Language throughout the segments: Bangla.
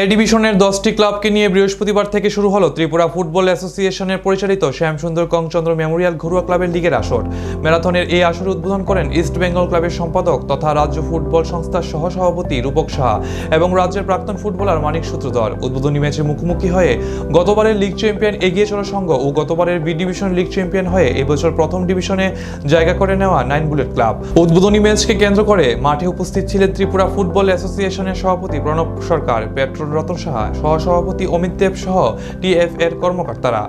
এ ডিভিশনের 10টি ক্লাবকে নিয়ে বৃহস্পতিবার থেকে শুরু হলো ত্রিপুরা ফুটবল অ্যাসোসিয়েশনের পরিচালিত শ্যামসুন্দর কংচন্দ্র মেমোরিয়াল ঘরোয়া ক্লাবের লিগের আসর। ম্যারাথনের এই আসর উদ্বোধন করেন ইস্ট বেঙ্গল ক্লাবের সম্পাদক তথা রাজ্য ফুটবল সংস্থার সহসভাপতি রূপক সাহা এবং রাজ্যের প্রাক্তন ফুটবলার মানিক সূত্রধর। উদ্বোধনী ম্যাচে মুখোমুখি হয়ে গতবারের লিগ চ্যাম্পিয়ন এগিয়ে চলা সংঘ ও গতবারের বি ডিভিশন লিগ চ্যাম্পিয়ন হয়ে এবছর প্রথম ডিভিশনে জায়গা করে নেওয়া 9 বুলেট ক্লাব। উদ্বোধনী ম্যাচকে কেন্দ্র করে মাঠে উপস্থিত ছিলেন ত্রিপুরা ফুটবল অ্যাসোসিয়েশনের সভাপতি প্রণব সরকার, পেট্রোল রতন সাহা, সহসভাপতি অমিত দেব সহ টিএফ এর কর্মকর্তারা।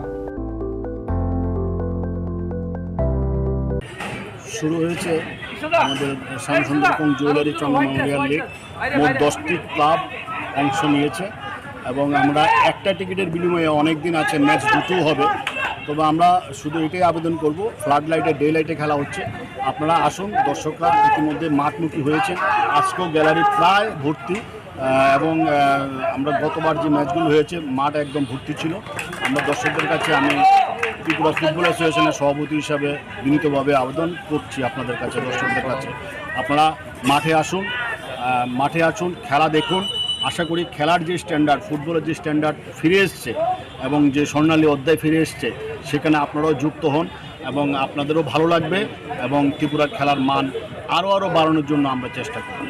শুরু হয়েছে আমাদের শ্যামসুন্দর কং জুয়েলারি চন্দ্র মেমোরিয়াল লিগ। মোট 10টি ক্লাব অংশ নিয়েছে এবং আমরা একটা টিকিটের বিনিময়ে অনেক দিন আছে, ম্যাচ দুটো হবে। তবে আমরা শুধু এটাই আবেদন করব, ফ্লাড লাইটে ডে লাইটে খেলা হচ্ছে, আপনারা আসুন। দর্শকরা ইতিমধ্যে মাঠমুখী হয়েছে, আজকেও গ্যালারি প্রায় ভর্তি এবং আমরা গতবার যে ম্যাচগুলো হয়েছে মাঠ একদম ভর্তি ছিল। আমরা দর্শকদের কাছে, আমি ত্রিপুরা ফুটবল অ্যাসোসিয়েশনের সভাপতি হিসাবে বিনীতভাবে আবেদন করছি আপনাদের কাছে, দর্শকদের কাছে, আপনারা মাঠে আসুন, খেলা দেখুন। আশা করি খেলার যে স্ট্যান্ডার্ড, ফুটবলের যে স্ট্যান্ডার্ড ফিরে এসছে এবং যে স্বর্ণালী অধ্যায় ফিরে এসছে, সেখানে আপনারাও যুক্ত হন এবং আপনাদেরও ভালো লাগবে এবং ত্রিপুরার খেলার মান আরও বাড়ানোর জন্য আমরা চেষ্টা করি।